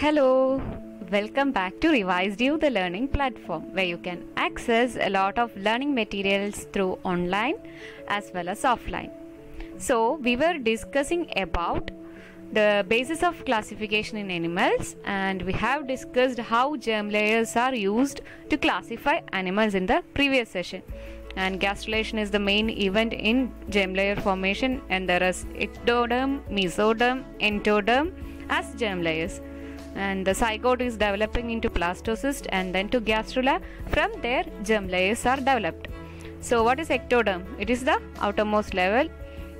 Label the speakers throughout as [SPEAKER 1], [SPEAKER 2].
[SPEAKER 1] Hello, welcome back to Revised You, the learning platform where you can access a lot of learning materials through online as well as offline. So, we were discussing about the basis of classification in animals, and we have discussed how germ layers are used to classify animals in the previous session. And gastrulation is the main event in germ layer formation, and there is ectoderm, mesoderm, endoderm as germ layers. And the zygote is developing into blastocyst and then to gastrula. From there, germ layers are developed. So, what is ectoderm? It is the outermost layer.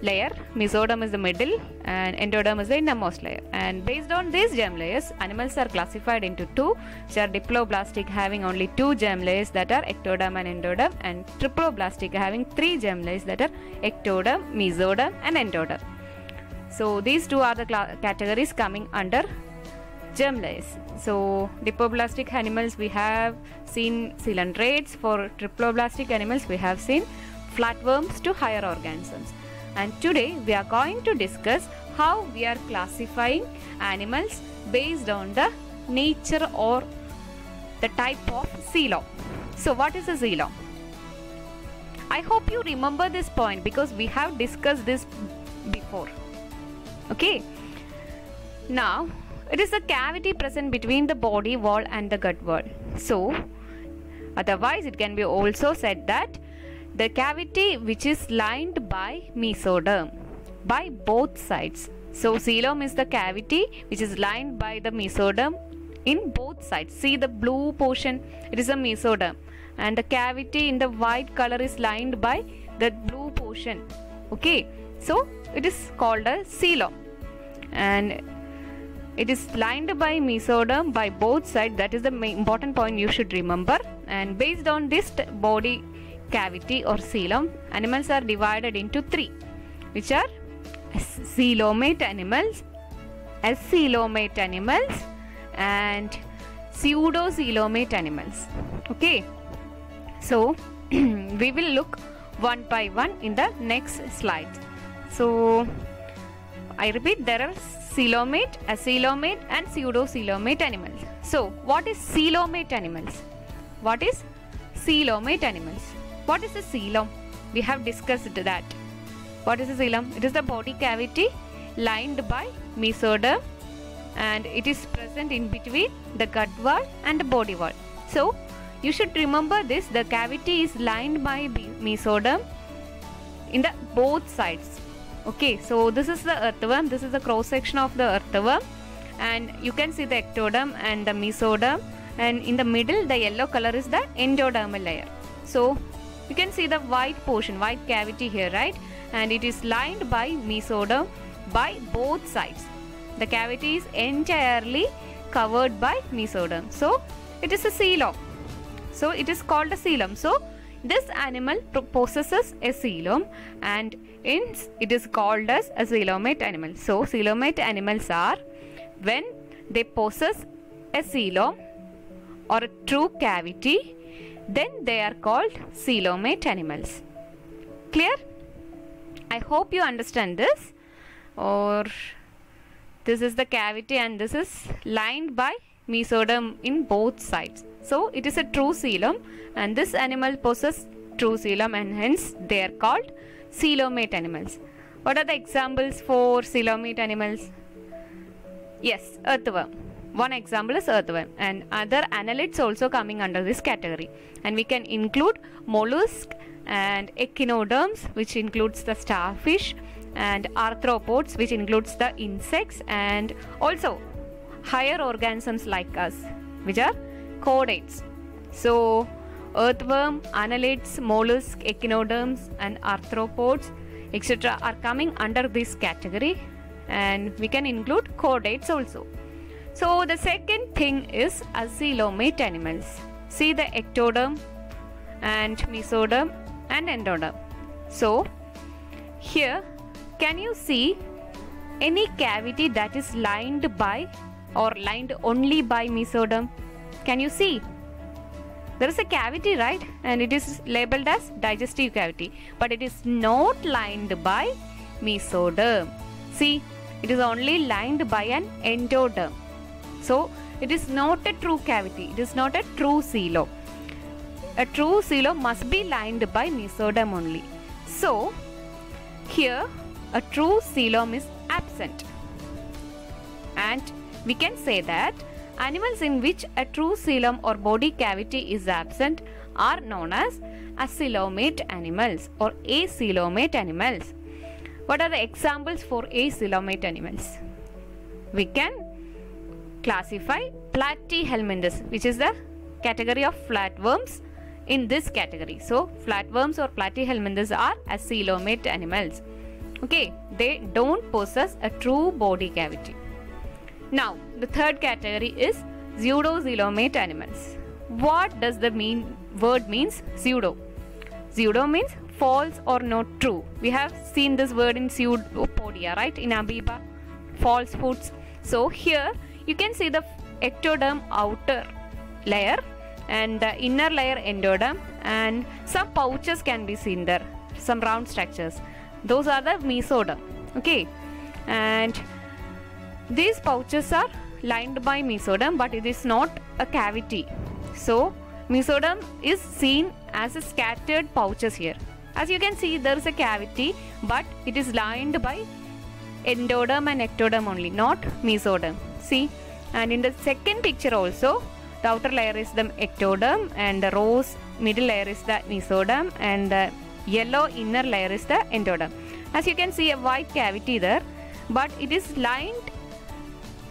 [SPEAKER 1] Mesoderm is the middle, and endoderm is the innermost layer. And based on these germ layers, animals are classified into two, which are diploblastic, having only two germ layers, that are ectoderm and endoderm, and triploblastic, having three germ layers, that are ectoderm, mesoderm, and endoderm. So, these two are the categories coming under germ layers. So, diploblastic animals we have seen coelentrates. For triploblastic animals we have seen flatworms to higher organisms. And today we are going to discuss how we are classifying animals based on the nature or the type of coelom. So, what is a coelom? I hope you remember this point because we have discussed this before. Okay. Now, it is a cavity present between the body wall and the gut wall. So, otherwise it can be also said that the cavity which is lined by mesoderm by both sides. So, coelom is the cavity which is lined by the mesoderm in both sides. See the blue portion, it is a mesoderm, and the cavity in the white color is lined by the blue portion. Okay, so it is called a coelom, and it is lined by mesoderm by both sides. That is the main important point you should remember. And based on this body cavity or coelom, animals are divided into three, which are coelomate animals, acoelomate animals, and pseudocoelomate animals. Okay, so we will look one by one in the next slide. So, I repeat, there are coelomate, acoelomate, and pseudocoelomate animals. So, what is coelomate animals? What is coelomate animals? What is a coelom? We have discussed that. What is a coelom? It is the body cavity lined by mesoderm, and it is present in between the gut wall and the body wall. So, you should remember this. The cavity is lined by mesoderm in the both sides. Okay, so this is the earthworm, this is the cross section of the earthworm, and you can see the ectoderm and the mesoderm, and in the middle the yellow color is the endodermal layer. So, you can see the white portion, white cavity here, right? And it is lined by mesoderm by both sides. The cavity is entirely covered by mesoderm. So, it is a coelom. So, it is called a coelom. So, this animal possesses a coelom, and it is called as a coelomate animal. So, coelomate animals are when they possess a coelom or a true cavity, then they are called coelomate animals. Clear? I hope you understand this. Or this is the cavity and this is lined by mesoderm in both sides. So, it is a true coelom, and this animal possesses true coelom, and hence they are called coelomate animals. What are the examples for coelomate animals? Yes, earthworm. One example is earthworm, and other annelids also coming under this category. And we can include mollusk and echinoderms, which includes the starfish, and arthropods, which includes the insects, and also higher organisms like us, which are chordates. So, earthworm, annelids, mollusk, echinoderms, and arthropods, etc. are coming under this category, and we can include chordates also. So, the second thing is acoelomate animals. See the ectoderm and mesoderm and endoderm. So, here can you see any cavity that is lined by or lined only by mesoderm? Can you see? There is a cavity, right? And it is labeled as digestive cavity, but it is not lined by mesoderm. See, it is only lined by an endoderm. So it is not a true cavity. It is not a true coelom. A true coelom must be lined by mesoderm only. So here a true coelom is absent. And we can say that animals in which a true coelom or body cavity is absent are known as acoelomate animals or acoelomate animals. What are the examples for acoelomate animals? We can classify Platyhelminthes, which is the category of flatworms in this category. So flatworms or Platyhelminthes are acoelomate animals. Okay, they don't possess a true body cavity. Now, the third category is pseudocoelomate animals. What does the word means pseudo? Pseudo means false or not true. We have seen this word in pseudopodia, right? In amoeba, false foods. So here you can see the ectoderm outer layer and the inner layer endoderm, and some pouches can be seen there, some round structures. Those are the mesoderm. Okay, and these pouches are lined by mesoderm, but it is not a cavity. So mesoderm is seen as a scattered pouches here. As you can see, there is a cavity, but it is lined by endoderm and ectoderm only, not mesoderm. See, and in the second picture also, the outer layer is the ectoderm and the rose middle layer is the mesoderm and the yellow inner layer is the endoderm. As you can see, a white cavity there, but it is lined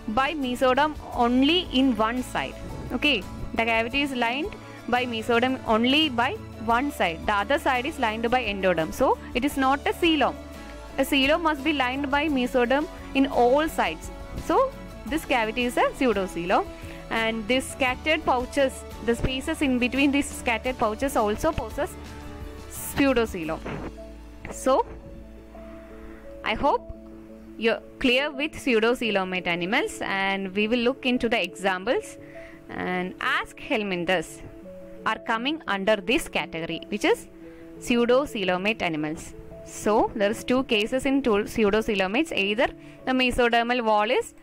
[SPEAKER 1] by mesoderm only in one side. Okay, the cavity is lined by mesoderm only by one side. The other side is lined by endoderm. So it is not a coelom. A coelom must be lined by mesoderm in all sides. So this cavity is a pseudocoelom, and these scattered pouches, the spaces in between these scattered pouches also possess pseudocoelom. So I hope you're clear with pseudocoelomate animals, and we will look into the examples. And Aschelminthes are coming under this category, which is pseudocoelomate animals. So there is two cases in pseudocoelomates. Either the mesodermal wall is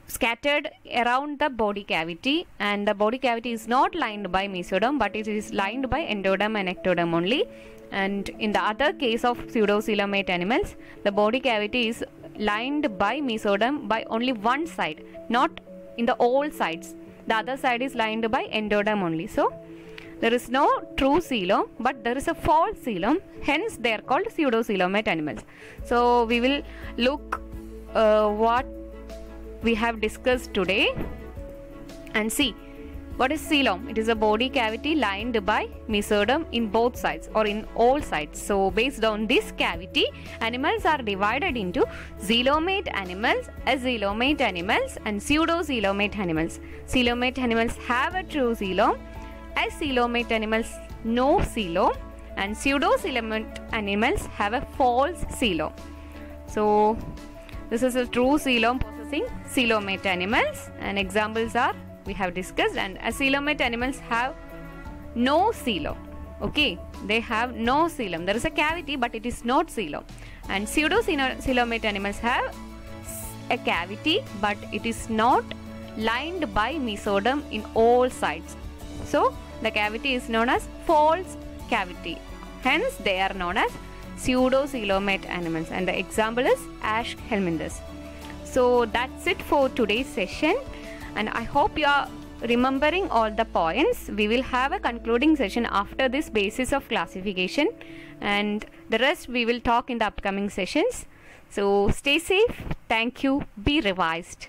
[SPEAKER 1] scattered around the body cavity and the body cavity is not lined by mesoderm, but it is lined by endoderm and ectoderm only. And in the other case of pseudocoelomate animals, the body cavity is lined by mesoderm by only one side, not in the all sides. The other side is lined by endoderm only. So there is no true coelom, but there is a false coelom. Hence they are called pseudocoelomate animals. So we will look what we have discussed today and see what is coelom. It is a body cavity lined by mesoderm in both sides or in all sides. So based on this cavity, animals are divided into coelomate animals, acoelomate animals and pseudocoelomate animals. Coelomate animals have a true coelom, acoelomate animals no coelom, and pseudocoelomate animals have a false coelom. So this is a true coelom possessing coelomate animals, and examples are we have discussed. And acoelomate animals have no coelom. Okay, they have no coelom. There is a cavity, but it is not coelom. And pseudocoelomate animals have a cavity, but it is not lined by mesoderm in all sides. So the cavity is known as false cavity. Hence they are known as pseudocoelomate animals, and the example is Aschelminthes. So that's it for today's session, and I hope you are remembering all the points. We will have a concluding session after this basis of classification, and the rest we will talk in the upcoming sessions. So stay safe. Thank you. Be revised.